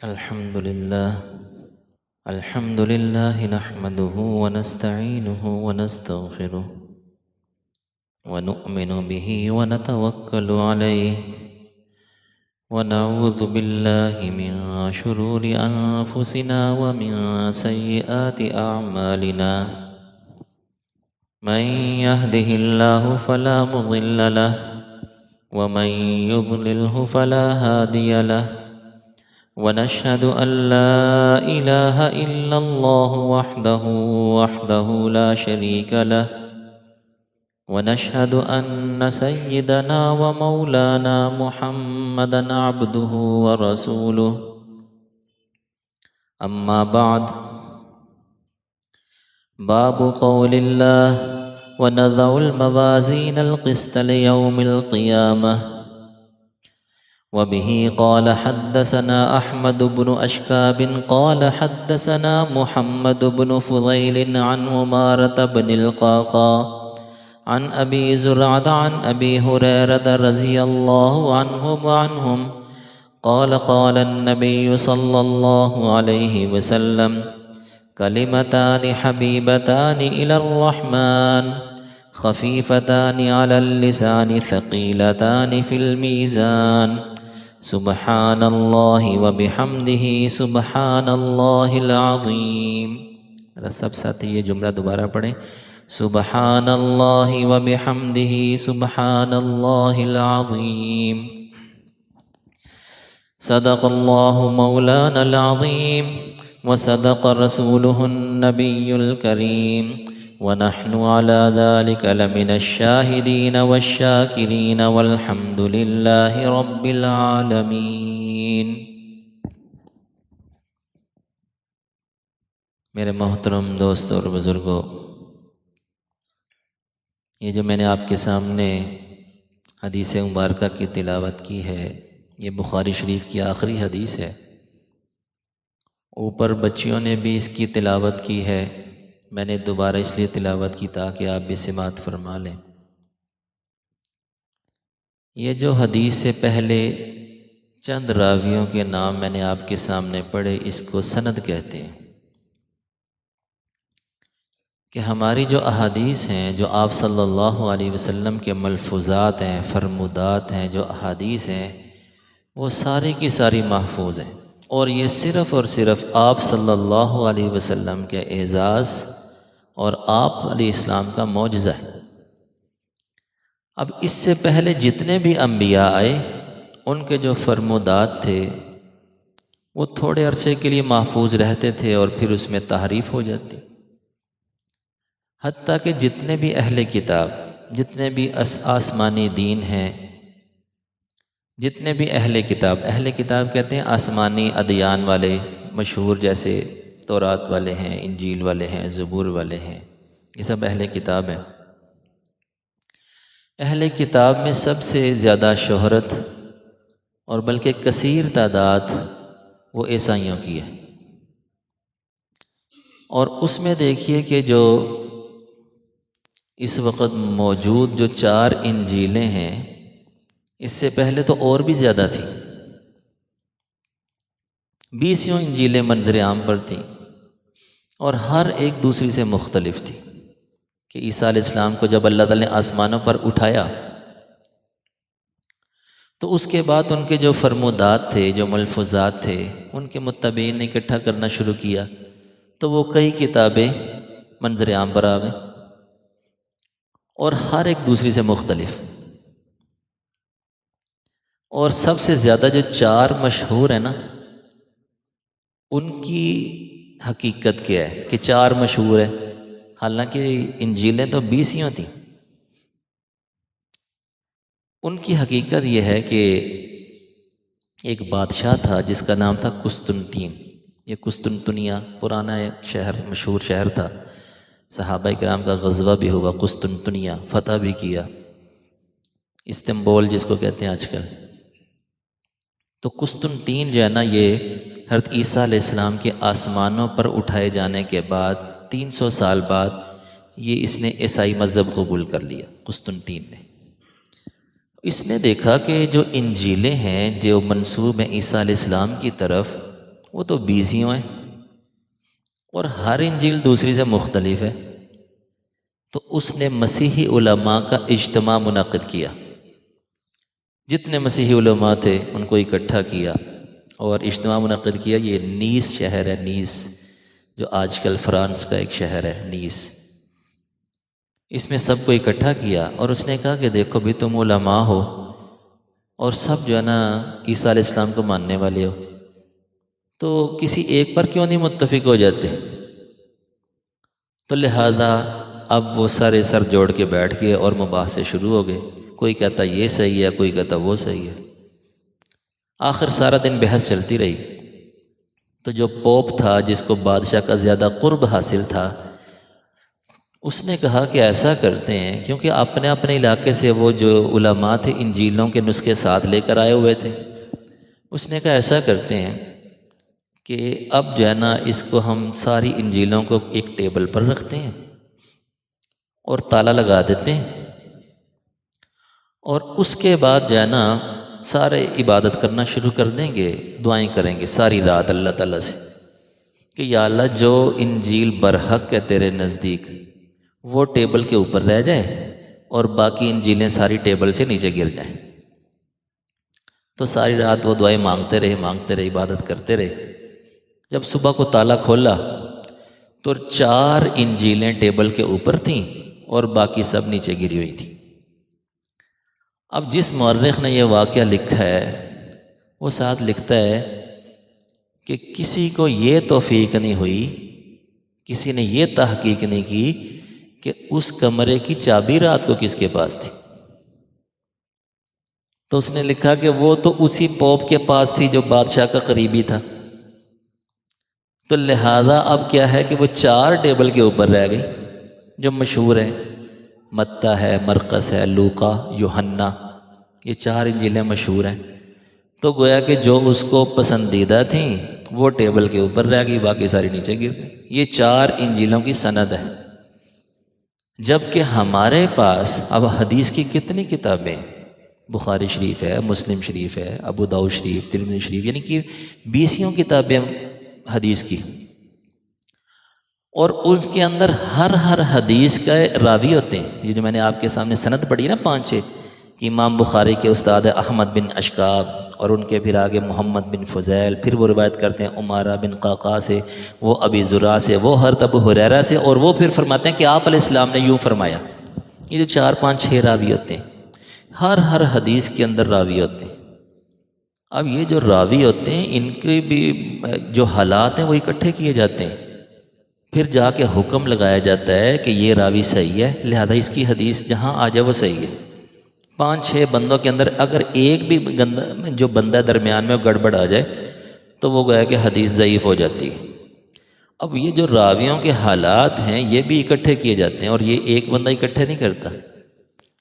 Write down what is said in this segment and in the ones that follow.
الحمد لله نحمده ونستعينه ونستغفره ونؤمن به ونتوكل عليه ونعوذ بالله من شرور أنفسنا ومن سيئات أعمالنا من يهده الله فلا مضل له ومن يضلله فلا هادي له ونشهد أن لا إله إلا الله وحده لا شريك له ونشهد أن سيدنا ومولانا محمدا عبده ورسوله أما بعد باب قول الله ونضع الموازين القسط ليوم القيامة وبه قال حدثنا أحمد بن أشكاب قال حدثنا محمد بن فضيل عن عمارة بن القعقاع عن أبي زرعة عن أبي هريرة رضي الله عنهم قال قال النبي صلى الله عليه وسلم كلمتان حبيبتان إلى الرحمن خفيفتان على اللسان ثقيلتان في الميزان سبحان الله وبحمده سبحان الله العظیم۔ سب ساتھی یہ جملہ دوبارہ پڑھیں، سبحان اللہ وبحمدہ سبحان اللہ العظیم۔ صدق اللہ مولانا العظیم وصدق رسولہ النبی الکریم ونحن على ذلك لمن الشاهدين والشاكرين والحمد لله رب العالمين۔ میرے محترم دوستوں اور بزرگوں، یہ جو میں نے آپ کے سامنے حدیث مبارکہ کی تلاوت کی ہے، یہ بخاری شریف کی آخری حدیث ہے۔ اوپر بچیوں نے بھی اس کی تلاوت کی ہے، میں نے دوبارہ اس لیے تلاوت کی تاکہ آپ بھی سماعت فرما لیں۔ یہ جو حدیث سے پہلے چند راویوں کے نام میں نے آپ کے سامنے پڑھے، اس کو سند کہتے ہیں کہ ہماری جو احادیث ہیں، جو آپ صلی اللہ علیہ وسلم کے ملفوظات ہیں، فرمودات ہیں، جو احادیث ہیں، وہ ساری کی ساری محفوظ ہیں، اور یہ صرف اور صرف آپ صلی اللہ علیہ وسلم کے اعزاز اور آپ علیہ السلام کا معجزہ ہے۔ اب اس سے پہلے جتنے بھی انبیاء آئے، ان کے جو فرمودات تھے وہ تھوڑے عرصے کے لیے محفوظ رہتے تھے اور پھر اس میں تحریف ہو جاتی، حتیٰ کہ جتنے بھی اہل کتاب، جتنے بھی آسمانی دین ہیں، جتنے بھی اہل کتاب کہتے ہیں آسمانی ادیان والے، مشہور جیسے تورات والے ہیں، انجیل والے ہیں، زبور والے ہیں، یہ سب اہل کتاب ہیں۔ اہل کتاب میں سب سے زیادہ شہرت اور بلکہ کثیر تعداد وہ عیسائیوں کی ہے، اور اس میں دیکھیے کہ جو اس وقت موجود جو 4 انجیلیں ہیں، اس سے پہلے تو اور بھی زیادہ تھی، 20 انجیلیں منظر عام پر تھیں، اور ہر ایک دوسری سے مختلف تھی کہ عیسیٰ علیہ السلام کو جب اللہ تعالیٰ نے آسمانوں پر اٹھایا تو اس کے بعد ان کے جو فرمودات تھے، جو ملفوظات تھے، ان کے متبعین نے اکٹھا کرنا شروع کیا، تو وہ کئی کتابیں منظر عام پر آ گئیں، اور ہر ایک دوسری سے مختلف۔ اور سب سے زیادہ جو 4 مشہور ہیں نا، ان کی حقیقت کیا ہے کہ 4 مشہور ہے، حالانکہ انجیلیں تو 20 تھیں۔ ان کی حقیقت یہ ہے کہ ایک بادشاہ تھا جس کا نام تھا قسطنطین۔ یہ قسطنطنیہ پرانا ایک شہر، مشہور شہر تھا، صحابہ کرام کا غزوہ بھی ہوا، قسطنطنیہ فتح بھی کیا، استنبول جس کو کہتے ہیں آج کل۔ تو قسطنطین جو ہے نا، یہ حضرت عیسیٰ علیہ السلام کے آسمانوں پر اٹھائے جانے کے بعد 300 سال بعد یہ اس نے عیسائی مذہب قبول کر لیا، قسطنطین نے۔ اس نے دیکھا کہ جو انجیلیں ہیں جو منسوب ہیں عیسیٰ علیہ السلام کی طرف، وہ تو 20 ہیں، اور ہر انجیل دوسری سے مختلف ہے۔ تو اس نے مسیحی علماء کا اجتماع منعقد کیا، جتنے مسیحی علماء تھے ان کو اکٹھا کیا اور اجتماع منعقد کیا۔ یہ نیس شہر ہے، نیس جو آج کل فرانس کا ایک شہر ہے، نیس۔ اس میں سب کو اکٹھا کیا اور اس نے کہا کہ دیکھو بھی تم علماء ہو اور سب جو ہے نا عیسیٰ علیہ السلام کو ماننے والے ہو، تو کسی ایک پر کیوں نہیں متفق ہو جاتے؟ تو لہذا اب وہ سارے سر جوڑ کے بیٹھ گئے اور مباحثے شروع ہو گئے، کوئی کہتا یہ صحیح ہے، کوئی کہتا وہ صحیح ہے۔ آخر سارا دن بحث چلتی رہی۔ تو جو پوپ تھا، جس کو بادشاہ کا زیادہ قرب حاصل تھا، اس نے کہا کہ ایسا کرتے ہیں، کیونکہ اپنے اپنے علاقے سے وہ جو علماء تھے انجیلوں کے نسخے ساتھ لے کر آئے ہوئے تھے، اس نے کہا ایسا کرتے ہیں کہ اب جو ہے نا اس کو ہم ساری انجیلوں کو ایک ٹیبل پر رکھتے ہیں اور تالا لگا دیتے ہیں، اور اس کے بعد جو ہے نا سارے عبادت کرنا شروع کر دیں گے، دعائیں کریں گے ساری رات اللہ تعالیٰ سے کہ یا اللہ جو انجیل برحق ہے تیرے نزدیک وہ ٹیبل کے اوپر رہ جائے اور باقی انجیلیں ساری ٹیبل سے نیچے گر جائیں۔ تو ساری رات وہ دعائیں مانگتے رہے، عبادت کرتے رہے۔ جب صبح کو تالا کھولا تو 4 انجیلیں ٹیبل کے اوپر تھیں اور باقی سب نیچے گری ہوئی تھیں۔ اب جس مورخ نے یہ واقعہ لکھا ہے وہ ساتھ لکھتا ہے کہ کسی کو یہ توفیق نہیں ہوئی، کسی نے یہ تحقیق نہیں کی کہ اس کمرے کی چابی رات کو کس کے پاس تھی۔ تو اس نے لکھا کہ وہ تو اسی پوپ کے پاس تھی جو بادشاہ کا قریبی تھا، تو لہذا اب کیا ہے کہ وہ 4 ٹیبل کے اوپر رہ گئی جو مشہور ہے، متی ہے، مرقس ہے، لوقا، یوحنا، یہ 4 انجیلیں مشہور ہیں۔ تو گویا کہ جو اس کو پسندیدہ تھیں وہ ٹیبل کے اوپر رہ گئی، باقی ساری نیچے گر گئی۔ یہ 4 انجیلوں کی سند ہے، جبکہ ہمارے پاس اب حدیث کی کتنی کتابیں، بخاری شریف ہے، مسلم شریف ہے، ابو داؤد شریف، ترمذی شریف، یعنی کہ 20 کتابیں حدیث کی، اور اس کے اندر ہر حدیث کا راوی ہوتے ہیں۔ یہ جو میں نے آپ کے سامنے سند پڑھی نا 5-6 کہ امام بخاری کے استاد احمد بن اشکاب، اور ان کے پھر آگے محمد بن فضیل، پھر وہ روایت کرتے ہیں عمارہ بن قعقاع سے، وہ ابی زرع سے، وہ حضرت ابو ہریرہ سے، اور وہ پھر فرماتے ہیں کہ آپ علیہ السلام نے یوں فرمایا۔ یہ جو 4-5-6 راوی ہوتے ہیں، ہر حدیث کے اندر راوی ہوتے ہیں۔ اب یہ جو راوی ہوتے ہیں ان کے بھی جو حالات ہیں وہ اکٹھے کیے جاتے ہیں، پھر جا کے حکم لگایا جاتا ہے کہ یہ راوی صحیح ہے، لہذا اس کی حدیث جہاں آ جائے وہ صحیح ہے۔ 5-6 بندوں کے اندر اگر ایک بھی جو بندہ درمیان میں گڑبڑ آ جائے تو وہ گویا کہ حدیث ضعیف ہو جاتی ہے۔ اب یہ جو راویوں کے حالات ہیں یہ بھی اکٹھے کیے جاتے ہیں، اور یہ ایک بندہ اکٹھے نہیں کرتا،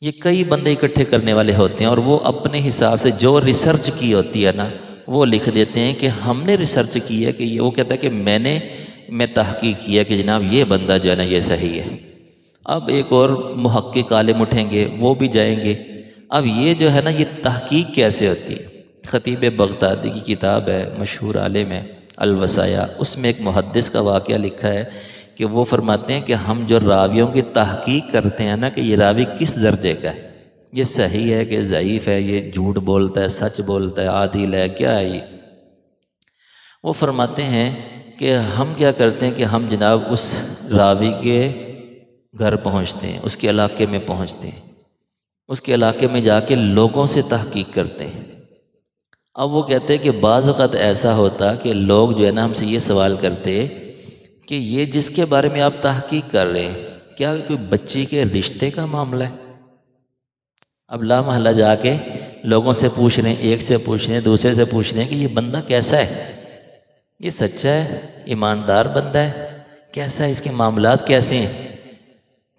یہ کئی بندے اکٹھے کرنے والے ہوتے ہیں، اور وہ اپنے حساب سے جو ریسرچ کی ہوتی ہے نا وہ لکھ دیتے ہیں کہ ہم نے ریسرچ کی ہے کہ یہ، وہ کہتا ہے کہ میں تحقیق کیا کہ جناب یہ بندہ جو ہے نا یہ صحیح ہے۔ اب ایک اور محقق عالم اٹھیں گے، وہ بھی جائیں گے۔ اب یہ جو ہے نا یہ تحقیق کیسے ہوتی ہے؟ خطیب بغدادی کی کتاب ہے، مشہور عالم ہے الوصایا، اس میں ایک محدث کا واقعہ لکھا ہے کہ وہ فرماتے ہیں کہ ہم جو راویوں کی تحقیق کرتے ہیں نا کہ یہ راوی کس درجے کا ہے، یہ صحیح ہے کہ ضعیف ہے، یہ جھوٹ بولتا ہے، سچ بولتا ہے، عادل ہے، کیا ہے یہ؟ وہ فرماتے ہیں کہ ہم کیا کرتے ہیں کہ ہم جناب اس راوی کے گھر پہنچتے ہیں، اس کے علاقے میں پہنچتے ہیں، اس کے علاقے میں جا کے لوگوں سے تحقیق کرتے ہیں۔ اب وہ کہتے ہیں کہ بعض اوقات ایسا ہوتا کہ لوگ جو ہے نا ہم سے یہ سوال کرتے کہ یہ جس کے بارے میں آپ تحقیق کر رہے ہیں کیا کوئی بچی کے رشتے کا معاملہ ہے؟ اب لا محلہ جا کے لوگوں سے پوچھ رہے ہیں، ایک سے پوچھ رہے ہیں، دوسرے سے پوچھ رہے ہیں کہ یہ بندہ کیسا ہے، یہ سچا ہے، ایماندار بندہ ہے، کیسا ہے، اس کے معاملات کیسے ہیں؟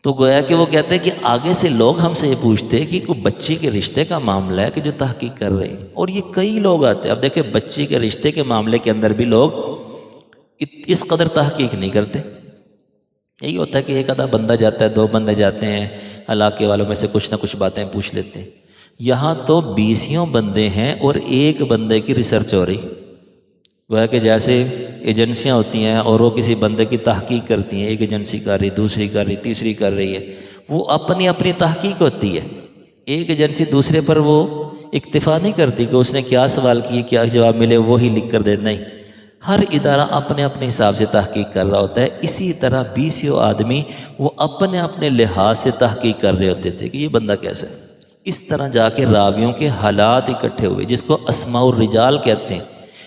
تو گویا کہ وہ کہتے ہیں کہ آگے سے لوگ ہم سے یہ پوچھتے کہ کوئی بچی کے رشتے کا معاملہ ہے کہ جو تحقیق کر رہے ہیں، اور یہ کئی لوگ آتے ہیں۔ اب دیکھیں بچی کے رشتے کے معاملے کے اندر بھی لوگ اس قدر تحقیق نہیں کرتے، یہی ہوتا ہے کہ ایک آدھا بندہ جاتا ہے، 2 بندے جاتے ہیں، علاقے والوں میں سے کچھ نہ کچھ باتیں پوچھ لیتے ہیں۔ یہاں تو 20 بندے ہیں اور ایک بندے کی ریسرچ ہو رہی، گویا کہ جیسے ایجنسیاں ہوتی ہیں اور وہ کسی بندے کی تحقیق کرتی ہیں، ایک ایجنسی کر رہی، دوسری کر رہی، تیسری کر رہی ہے، وہ اپنی اپنی تحقیق ہوتی ہے، ایک ایجنسی دوسرے پر وہ اکتفا نہیں کرتی کہ اس نے کیا سوال کیے کیا جواب ملے وہی لکھ کر دے، نہیں، ہر ادارہ اپنے اپنے حساب سے تحقیق کر رہا ہوتا ہے۔ اسی طرح 20 آدمی وہ اپنے اپنے لحاظ سے تحقیق کر رہے ہوتے تھے کہ یہ بندہ کیسا ہے۔ اس طرح جا کے راویوں کے حالات اکٹھے ہوئے، جس کو اسماء الرجال کہتے ہیں۔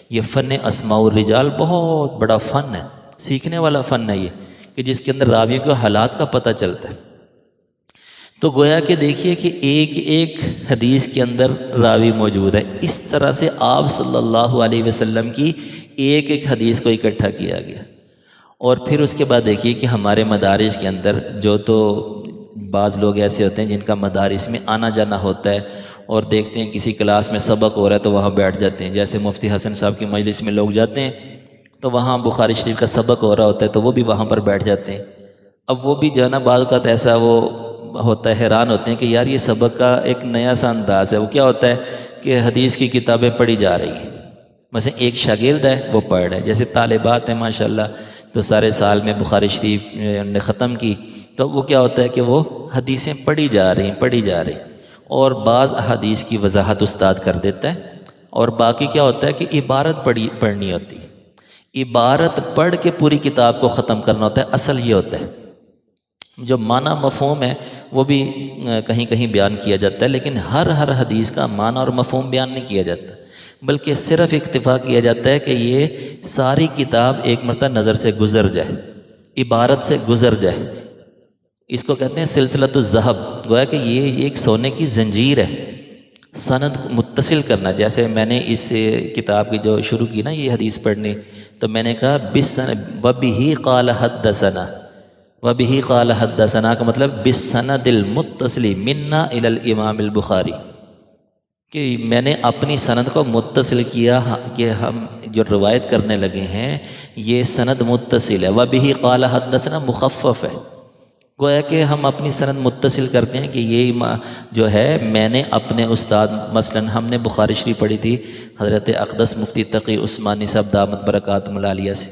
یہ فن اسماء الرجال بہت بڑا فن ہے، سیکھنے والا فن ہے یہ، کہ جس کے اندر راویوں کے حالات کا پتہ چلتا ہے۔ تو گویا کہ دیکھیے کہ ایک ایک حدیث کے اندر راوی موجود ہے۔ اس طرح سے آپ صلی اللہ علیہ وسلم کی ایک ایک حدیث کو اکٹھا کیا گیا۔ اور پھر اس کے بعد دیکھیے کہ ہمارے مدارس کے اندر جو تو بعض لوگ ایسے ہوتے ہیں جن کا مدارس میں آنا جانا ہوتا ہے اور دیکھتے ہیں کسی کلاس میں سبق ہو رہا ہے تو وہاں بیٹھ جاتے ہیں، جیسے مفتی حسن صاحب کی مجلس میں لوگ جاتے ہیں تو وہاں بخاری شریف کا سبق ہو رہا ہوتا ہے تو وہ بھی وہاں پر بیٹھ جاتے ہیں۔ اب وہ بھی جو ہے نا بعض اوقات ایسا وہ ہوتا ہے، حیران ہوتے ہیں کہ یار یہ سبق کا ایک نیا سا انداز ہے۔ وہ کیا ہوتا ہے کہ حدیث کی کتابیں پڑھی جا رہی ہیں، مثلا ایک شاگرد ہے وہ پڑھ رہا ہے، جیسے طالبات ہیں ماشاءاللہ تو سارے سال میں بخاری شریف نے ختم کی، تو وہ کیا ہوتا ہے کہ وہ حدیثیں پڑھی جا رہی اور بعض احادیث کی وضاحت استاد کر دیتا ہے، اور باقی کیا ہوتا ہے کہ عبارت پڑھنی ہوتی ہے، عبارت پڑھ کے پوری کتاب کو ختم کرنا ہوتا ہے۔ اصل یہ ہوتا ہے جو معنی مفہوم ہے وہ بھی کہیں کہیں بیان کیا جاتا ہے، لیکن ہر حدیث کا معنی اور مفہوم بیان نہیں کیا جاتا، بلکہ صرف اکتفا کیا جاتا ہے کہ یہ ساری کتاب ایک مرتبہ نظر سے گزر جائے، عبارت سے گزر جائے۔ اس کو کہتے ہیں سلسلۃ الذہب، گویا کہ یہ ایک سونے کی زنجیر ہے، سند متصل کرنا۔ جیسے میں نے اس کتاب کی جو شروع کی نا یہ حدیث پڑھنی، تو میں نے کہا وَبِهِ قَالَ حَدَّثَنَا، وَبِهِ قَالَ حَدَّثَنَا کا مطلب بِالسَّنَدِ الْمُتَّصِلِ مِنَّا إِلَى الْإِمَامِ البخاری، کہ میں نے اپنی سند کو متصل کیا کہ ہم جو روایت کرنے لگے ہیں یہ سند متصل ہے۔ وَبِهِ قَالَ حَدَّثَنَا مخفف ہے، گویا کہ ہم اپنی سند متصل کرتے ہیں کہ یہ جو ہے میں نے اپنے استاد، مثلا ہم نے بخاری شریف پڑھی تھی حضرت اقدس مفتی تقی عثمانی صاحب دامت برکاتہم العالیہ سے،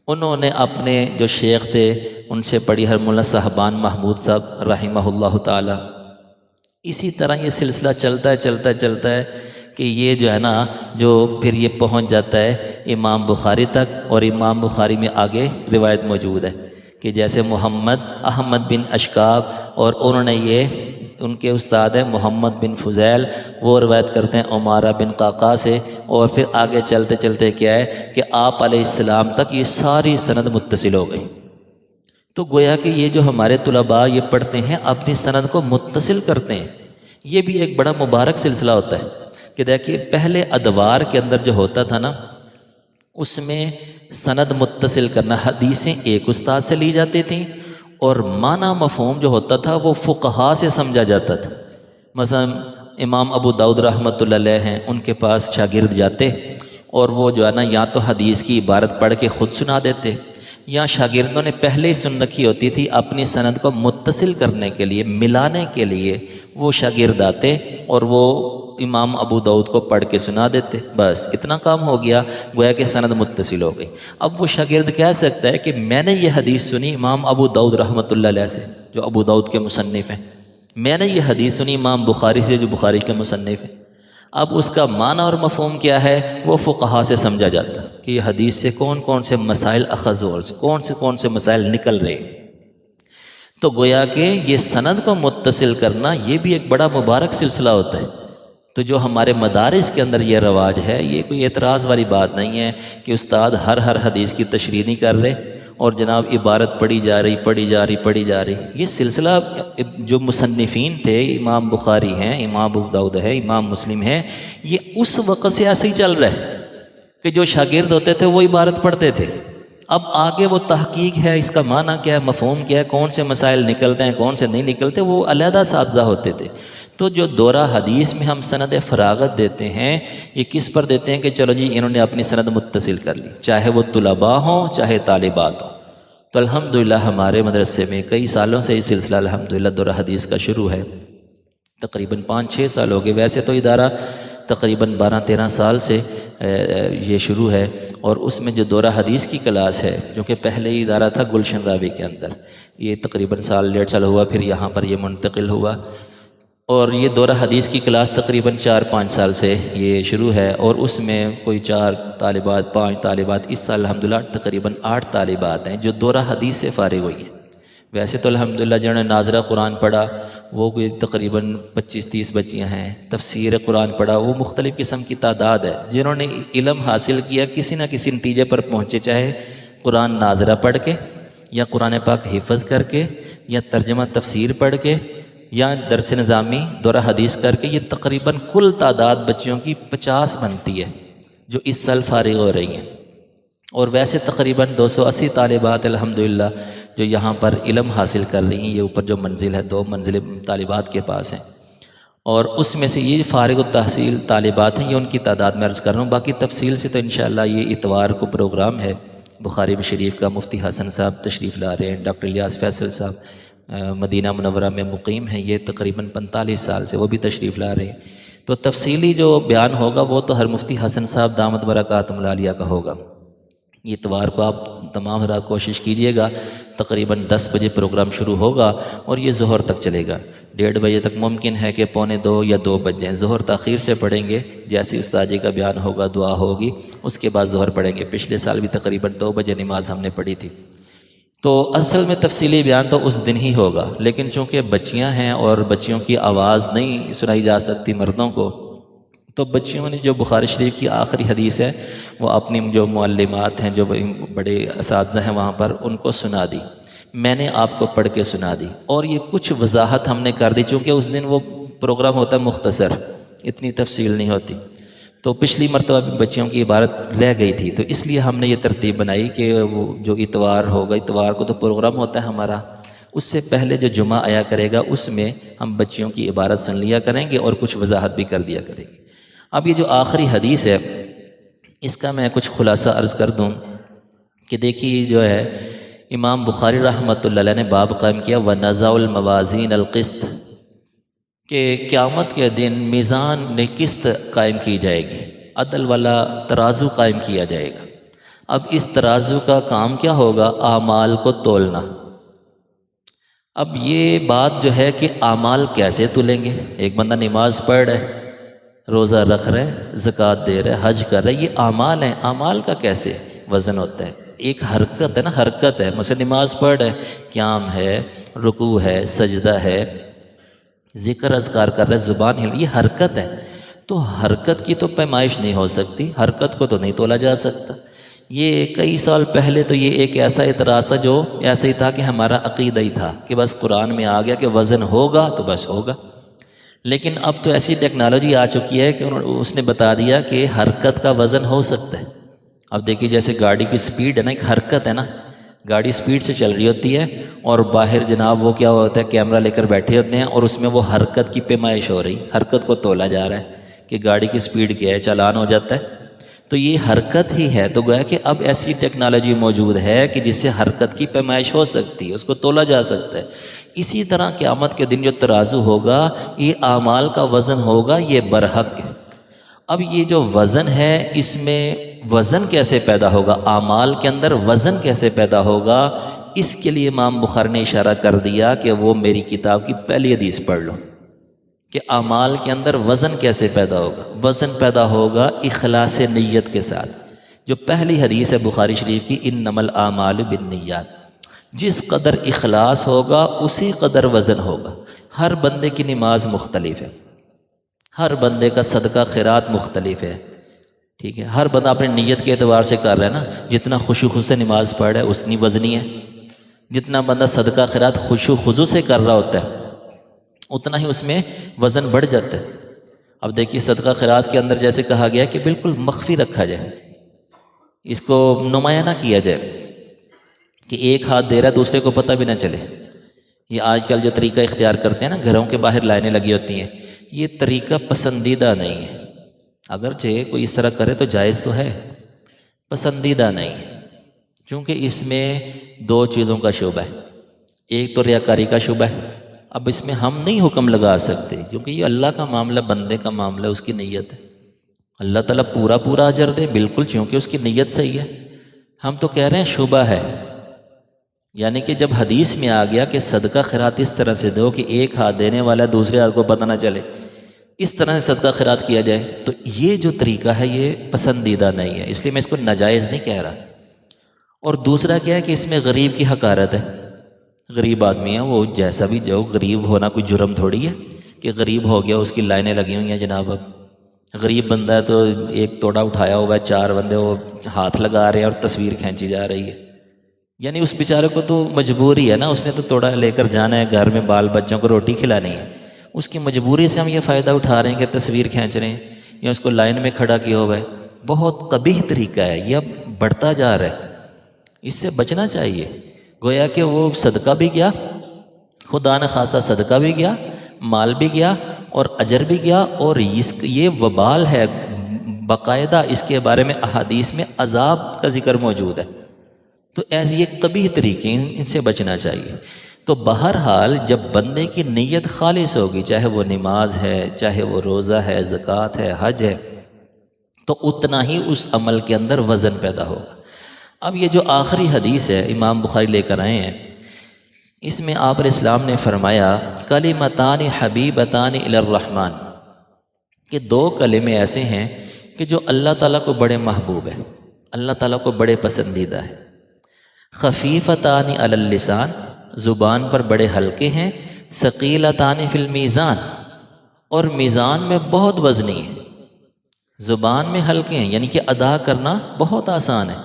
انہوں نے اپنے جو شیخ تھے ان سے پڑھی ہر مولانا صاحبان محمود صاحب رحمہ اللہ تعالی۔ اسی طرح یہ سلسلہ چلتا ہے کہ یہ جو ہے نا جو پھر یہ پہنچ جاتا ہے امام بخاری تک، اور امام بخاری میں آگے روایت موجود ہے کہ جیسے محمد احمد بن اشکاب، اور انہوں نے یہ ان کے استاد ہیں محمد بن فضیل، وہ روایت کرتے ہیں عمارہ بن قعقاع سے، اور پھر آگے چلتے کیا ہے کہ آپ علیہ السلام تک یہ ساری سند متصل ہو گئی۔ تو گویا کہ یہ جو ہمارے طلباء یہ پڑھتے ہیں اپنی سند کو متصل کرتے ہیں، یہ بھی ایک بڑا مبارک سلسلہ ہوتا ہے کہ دیکھیے پہلے ادوار کے اندر جو ہوتا تھا نا اس میں سند متصل کرنا، حدیثیں ایک استاد سے لی جاتی تھیں اور معنی مفہوم جو ہوتا تھا وہ فقہا سے سمجھا جاتا تھا۔ مثلا امام ابو داؤد رحمۃ اللہ علیہ ہیں، ان کے پاس شاگرد جاتے اور وہ جو ہے نا یا تو حدیث کی عبارت پڑھ کے خود سنا دیتے، یا شاگردوں نے پہلے ہی سن رکھی ہوتی تھی، اپنی سند کو متصل کرنے کے لیے، ملانے کے لیے وہ شاگرد آتے اور وہ امام ابو داؤد کو پڑھ کے سنا دیتے، بس اتنا کام ہو گیا، گویا کہ سند متصل ہو گئی۔ اب وہ شاگرد کہہ سکتا ہے کہ میں نے یہ حدیث سنی امام ابو داؤد رحمۃ اللہ علیہ سے جو ابو داؤد کے مصنف ہیں، میں نے یہ حدیث سنی امام بخاری سے جو بخاری کے مصنف ہیں۔ اب اس کا معنی اور مفہوم کیا ہے وہ فقہا سے سمجھا جاتا ہے کہ یہ حدیث سے کون سے مسائل اخذ اور کون سے مسائل نکل رہے۔ تو گویا کہ یہ سند کو متصل کرنا یہ بھی ایک بڑا مبارک سلسلہ ہوتا ہے۔ تو جو ہمارے مدارس کے اندر یہ رواج ہے، یہ کوئی اعتراض والی بات نہیں ہے کہ استاد ہر حدیث کی تشریح نہیں کر رہے اور جناب عبارت پڑھی جا رہی۔ یہ سلسلہ جو مصنفین تھے، امام بخاری ہیں، امام ابو داؤد ہے، امام مسلم ہیں، یہ اس وقت سے ایسے ہی چل رہا ہے کہ جو شاگرد ہوتے تھے وہ عبارت پڑھتے تھے۔ اب آگے وہ تحقیق ہے، اس کا معنی کیا ہے، مفہوم کیا ہے، کون سے مسائل نکلتے ہیں کون سے نہیں نکلتے، وہ علیحدہ اساتذہ ہوتے تھے۔ تو جو دورہ حدیث میں ہم سند فراغت دیتے ہیں یہ کس پر دیتے ہیں کہ چلو جی انہوں نے اپنی سند متصل کر لی، چاہے وہ طلباء ہوں چاہے طالبات ہوں۔ تو الحمدللہ ہمارے مدرسے میں کئی سالوں سے یہ سلسلہ الحمدللہ دورہ حدیث کا شروع ہے، تقریباً 5-6 سال ہو گئے۔ ویسے تو ادارہ تقریباً 12-13 سال سے یہ شروع ہے، اور اس میں جو دورہ حدیث کی کلاس ہے، جو کہ پہلے ہی ادارہ تھا گلشن راوی کے اندر، یہ تقریباً سال 1.5 سال ہوا، پھر یہاں پر یہ منتقل ہوا، اور یہ دورہ حدیث کی کلاس تقریباً 4-5 سال سے یہ شروع ہے، اور اس میں کوئی 4 طالبات 5 طالبات، اس سال الحمدللہ تقریباً 8 طالبات ہیں جو دورہ حدیث سے فارغ ہوئی ہیں۔ ویسے تو الحمدللہ جنہوں نے ناظرہ قرآن پڑھا وہ کوئی تقریباً 25-30 بچیاں ہیں، تفسیر قرآن پڑھا وہ مختلف قسم کی تعداد ہے، جنہوں نے علم حاصل کیا کسی نہ کسی نتیجے پر پہنچے، چاہے قرآن ناظرہ پڑھ کے، یا قرآن پاک حفظ کر کے، یا ترجمہ تفسیر پڑھ کے، یا درس نظامی دورہ حدیث کر کے۔ یہ تقریباً کل تعداد بچیوں کی 50 بنتی ہے جو اس سال فارغ ہو رہی ہیں، اور ویسے تقریباً 280 طالبات الحمدللہ جو یہاں پر علم حاصل کر رہی ہیں۔ یہ اوپر جو منزل ہے 2 منزلیں طالبات کے پاس ہیں، اور اس میں سے یہ فارغ التحصیل طالبات ہیں، یہ ان کی تعداد میں عرض کر رہا ہوں۔ باقی تفصیل سے تو انشاءاللہ یہ اتوار کو پروگرام ہے بخاری شریف کا، مفتی حسن صاحب تشریف لا رہے ہیں، ڈاکٹر الیاس فیصل صاحب مدینہ منورہ میں مقیم ہیں، یہ تقریباً 45 سال سے، وہ بھی تشریف لا رہے ہیں۔ تو تفصیلی جو بیان ہوگا وہ تو ہر مفتی حسن صاحب دامت برکاتہم العالیہ کا ہوگا۔ یہ اتوار کو آپ تمام حضرات کوشش کیجئے گا، تقریباً 10 بجے پروگرام شروع ہوگا اور یہ ظہر تک چلے گا، 1:30 بجے تک ممکن ہے کہ 1:45 یا 2 بج جائیں۔ ظہر تاخیر سے پڑھیں گے، جیسے استاد جی کا بیان ہوگا، دعا ہوگی، اس کے بعد ظہر پڑھیں گے۔ پچھلے سال بھی تقریباً 2 بجے نماز ہم نے پڑھی تھی۔ تو اصل میں تفصیلی بیان تو اس دن ہی ہوگا، لیکن چونکہ بچیاں ہیں اور بچیوں کی آواز نہیں سنائی جا سکتی مردوں کو، تو بچیوں نے جو بخاری شریف کی آخری حدیث ہے وہ اپنی جو معلمات ہیں، جو بڑے اساتذہ ہیں وہاں پر، ان کو سنا دی۔ میں نے آپ کو پڑھ کے سنا دی، اور یہ کچھ وضاحت ہم نے کر دی، چونکہ اس دن وہ پروگرام ہوتا ہے مختصر، اتنی تفصیل نہیں ہوتی، تو پچھلی مرتبہ بھی بچیوں کی عبارت رہ گئی تھی، تو اس لیے ہم نے یہ ترتیب بنائی کہ وہ جو اتوار ہوگا، اتوار کو تو پروگرام ہوتا ہے ہمارا، اس سے پہلے جو جمعہ آیا کرے گا اس میں ہم بچیوں کی عبارت سن لیا کریں گے اور کچھ وضاحت بھی کر دیا کریں گے۔ اب یہ جو آخری حدیث ہے اس کا میں کچھ خلاصہ عرض کر دوں کہ دیکھیے جو ہے امام بخاری رحمۃ اللہ علیہ نے باب قائم کیا وَنَزَعُ الْمَوَازِينَ الْقِسْطَ، کہ قیامت کے دن میزان میں قسط قائم کی جائے گی، عدل والا ترازو قائم کیا جائے گا۔ اب اس ترازو کا کام کیا ہوگا؟ اعمال کو تولنا۔ اب یہ بات جو ہے کہ اعمال کیسے تولیں گے؟ ایک بندہ نماز پڑھ رہا ہے، روزہ رکھ رہا ہے، زکوٰۃ دے رہا ہے، حج کر رہا ہے، یہ اعمال ہیں، اعمال کا کیسے وزن ہوتا ہے؟ ایک حرکت ہے نا، حرکت ہے، مثلا نماز پڑھ رہا ہے، قیام ہے، رکوع ہے، سجدہ ہے، ذکر اذکار کر رہے، زبان ہل، یہ حرکت ہے، تو حرکت کی تو پیمائش نہیں ہو سکتی، حرکت کو تو نہیں تولا جا سکتا۔ یہ کئی سال پہلے تو یہ ایک ایسا اعتراض تھا جو ایسا ہی تھا کہ ہمارا عقیدہ ہی تھا کہ بس قرآن میں آ گیا کہ وزن ہوگا تو بس ہوگا، لیکن اب تو ایسی ٹیکنالوجی آ چکی ہے کہ اس نے بتا دیا کہ حرکت کا وزن ہو سکتا ہے۔ اب دیکھیے جیسے گاڑی کی سپیڈ ہے نا، ایک حرکت ہے نا، گاڑی سپیڈ سے چل رہی ہوتی ہے اور باہر جناب وہ کیا ہوتا ہے، کیمرہ لے کر بیٹھے ہوتے ہیں اور اس میں وہ حرکت کی پیمائش ہو رہی، حرکت کو تولا جا رہا ہے کہ گاڑی کی سپیڈ کیا ہے، چالان ہو جاتا ہے، تو یہ حرکت ہی ہے۔ تو گویا کہ اب ایسی ٹیکنالوجی موجود ہے کہ جس سے حرکت کی پیمائش ہو سکتی ہے، اس کو تولا جا سکتا ہے۔ اسی طرح قیامت کے دن جو ترازو ہوگا، یہ اعمال کا وزن ہوگا، یہ برحق ہے۔ اب یہ جو وزن ہے اس میں وزن کیسے پیدا ہوگا، اعمال کے اندر وزن کیسے پیدا ہوگا، اس کے لیے امام بخاری نے اشارہ کر دیا کہ وہ میری کتاب کی پہلی حدیث پڑھ لو کہ اعمال کے اندر وزن کیسے پیدا ہوگا۔ وزن پیدا ہوگا اخلاص نیت کے ساتھ، جو پہلی حدیث ہے بخاری شریف کی، انما الاعمال بالنیات، جس قدر اخلاص ہوگا اسی قدر وزن ہوگا۔ ہر بندے کی نماز مختلف ہے، ہر بندے کا صدقہ خیرات مختلف ہے، ٹھیک ہے، ہر بندہ اپنی نیت کے اعتبار سے کر رہا ہے نا، جتنا خشوع خضوع سے نماز پڑھ رہا ہے اتنی وزنی ہے، جتنا بندہ صدقہ خیرات خشوع خضوع سے کر رہا ہوتا ہے اتنا ہی اس میں وزن بڑھ جاتا ہے۔ اب دیکھیے صدقہ خیرات کے اندر جیسے کہا گیا کہ بالکل مخفی رکھا جائے، اس کو نمایاں نہ کیا جائے کہ ایک ہاتھ دے رہا ہے دوسرے کو پتہ بھی نہ چلے۔ یہ آج کل جو طریقہ اختیار کرتے ہیں نا، گھروں کے باہر لائنیں لگی ہوتی ہیں، یہ طریقہ پسندیدہ نہیں ہے۔ اگرچہ کوئی اس طرح کرے تو جائز تو ہے، پسندیدہ نہیں ہے، کیونکہ اس میں 2 چیزوں کا شعبہ ہے۔ ایک تو ریاکاری کا شعبہ ہے، اب اس میں ہم نہیں حکم لگا سکتے کیونکہ یہ اللہ کا معاملہ، بندے کا معاملہ، اس کی نیت ہے۔ اللہ تعالیٰ پورا پورا اجر دے، بالکل، چونکہ اس کی نیت صحیح ہے۔ ہم تو کہہ رہے ہیں شبہ ہے، یعنی کہ جب حدیث میں آ گیا کہ صدقہ خیرات اس طرح سے دو کہ ایک ہاتھ دینے والا دوسرے ہاتھ کو پتہ نہ چلے، اس طرح سے صدقہ خیرات کیا جائے، تو یہ جو طریقہ ہے یہ پسندیدہ نہیں ہے، اس لیے میں اس کو ناجائز نہیں کہہ رہا۔ اور دوسرا کیا ہے کہ اس میں غریب کی حقارت ہے۔ غریب آدمی ہے وہ، جیسا بھی جو، غریب ہونا کوئی جرم تھوڑی ہے کہ غریب ہو گیا اس کی لائنیں لگی ہوئی ہیں جناب۔ اب غریب بندہ ہے تو ایک توڑا اٹھایا ہوا ہے، 4 بندے وہ ہاتھ لگا رہے ہیں اور تصویر کھینچی جا رہی ہے، یعنی اس بیچارے کو تو مجبوری ہے نا، اس نے تو توڑا لے کر جانا ہے، گھر میں بال بچوں کو روٹی کھلانی ہے، اس کی مجبوری سے ہم یہ فائدہ اٹھا رہے ہیں کہ تصویر کھینچ رہے ہیں یا اس کو لائن میں کھڑا کیا ہوا ہے۔ بہت قبیح طریقہ ہے یہ، اب بڑھتا جا رہا ہے، اس سے بچنا چاہیے۔ گویا کہ وہ صدقہ بھی گیا، خدا نہ خاصا صدقہ بھی گیا، مال بھی گیا اور اجر بھی گیا، اور یہ وبال ہے، باقاعدہ اس کے بارے میں احادیث میں عذاب کا ذکر موجود ہے۔ تو ایسے یہ قبیح طریقے، ان سے بچنا چاہیے۔ تو بہرحال جب بندے کی نیت خالص ہوگی، چاہے وہ نماز ہے، چاہے وہ روزہ ہے، زکوٰۃ ہے، حج ہے، تو اتنا ہی اس عمل کے اندر وزن پیدا ہوگا۔ اب یہ جو آخری حدیث ہے امام بخاری لے کر آئے ہیں، اس میں آپ علیہ السلام نے فرمایا کلمتان حبیبتان الی الرحمن، کہ 2 کلمے ایسے ہیں کہ جو اللہ تعالیٰ کو بڑے محبوب ہیں، اللہ تعالیٰ کو بڑے پسندیدہ ہیں۔ خفیفتان علی اللسان، زبان پر بڑے ہلکے ہیں، ثقیلتان فی المیزان، اور میزان میں بہت وزنی ہیں۔ زبان میں ہلکے ہیں یعنی کہ ادا کرنا بہت آسان ہے،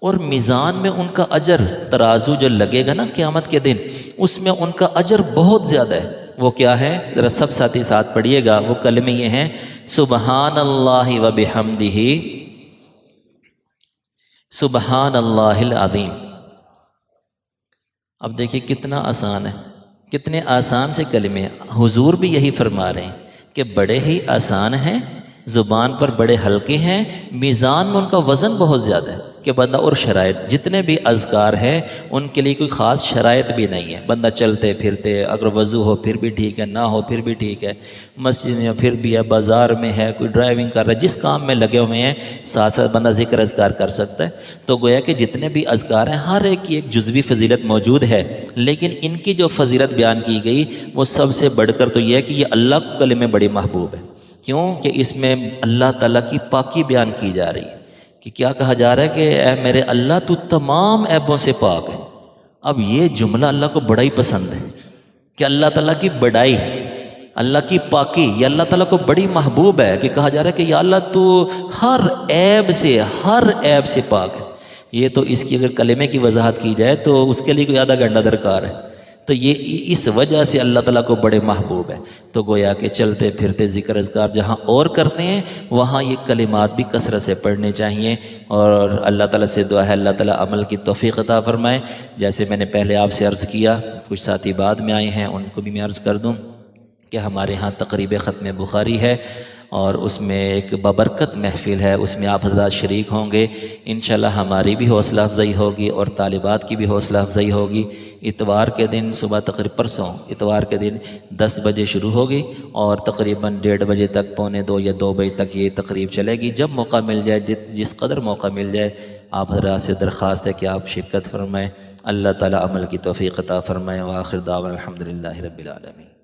اور میزان میں ان کا اجر، ترازو جو لگے گا نا قیامت کے دن، اس میں ان کا اجر بہت زیادہ ہے۔ وہ کیا ہے؟ ذرا سب ساتھی ساتھ پڑھیے گا، وہ کلمے یہ ہیں، سبحان اللہ و بحمدہ، سبحان اللہ العظیم۔ اب دیکھیے کتنا آسان ہے، کتنے آسان سے کلمے ہیں۔ حضور بھی یہی فرما رہے ہیں کہ بڑے ہی آسان ہیں، زبان پر بڑے ہلکے ہیں، میزان میں ان کا وزن بہت زیادہ ہے کہ بندہ، اور شرائط جتنے بھی اذکار ہیں ان کے لیے کوئی خاص شرائط بھی نہیں ہے، بندہ چلتے پھرتے، اگر وضو ہو پھر بھی ٹھیک ہے، نہ ہو پھر بھی ٹھیک ہے، مسجد میں پھر بھی ہے، بازار میں ہے، کوئی ڈرائیونگ کر رہا ہے، جس کام میں لگے ہوئے ہیں ساتھ ساتھ بندہ ذکر اذکار کر سکتا ہے۔ تو گویا کہ جتنے بھی اذکار ہیں ہر ایک کی ایک جزوی فضیلت موجود ہے، لیکن ان کی جو فضیلت بیان کی گئی وہ سب سے بڑھ کر تو یہ ہے کہ یہ اللہ کو کلمے بڑی محبوب ہے۔ کیوں کہ اس میں اللہ تعالیٰ کی پاکی بیان کی جا رہی ہے، کہ کیا کہا جا رہا ہے کہ اے میرے اللہ تو تمام عیبوں سے پاک ہے۔ اب یہ جملہ اللہ کو بڑا ہی پسند ہے کہ اللہ تعالیٰ کی بڑائی، اللہ کی پاکی، یہ اللہ تعالیٰ کو بڑی محبوب ہے، کہ کہا جا رہا ہے کہ یا اللہ تو ہر عیب سے پاک ہے۔ یہ تو اس کی اگر کلمے کی وضاحت کی جائے تو اس کے لیے کوئی آدھا گھنٹہ درکار ہے۔ تو یہ اس وجہ سے اللہ تعالیٰ کو بڑے محبوب ہے۔ تو گویا کہ چلتے پھرتے ذکر اذکار جہاں اور کرتے ہیں وہاں یہ کلمات بھی کثرت سے پڑھنے چاہیے، اور اللہ تعالیٰ سے دعا ہے اللہ تعالیٰ عمل کی توفیق عطا فرمائے۔ جیسے میں نے پہلے آپ سے عرض کیا، کچھ ساتھی بعد میں آئے ہیں، ان کو بھی میں عرض کر دوں کہ ہمارے ہاں تقریب ختم بخاری ہے، اور اس میں ایک بابرکت محفل ہے، اس میں آپ حضرات شریک ہوں گے۔ انشاءاللہ ہماری بھی حوصلہ افزائی ہوگی اور طالبات کی بھی حوصلہ افزائی ہوگی۔ اتوار کے دن صبح پرسوں اتوار کے دن 10 بجے شروع ہوگی، اور تقریباً 1:30 بجے تک، 1:45 یا 2 بجے تک یہ تقریب چلے گی۔ جب موقع مل جائے، جس قدر موقع مل جائے، آپ حضرات سے درخواست ہے کہ آپ شرکت فرمائیں۔ اللہ تعالیٰ عمل کی توفیق عطا فرمائے۔ وآخر دعوانا الحمدللہ رب العالمین۔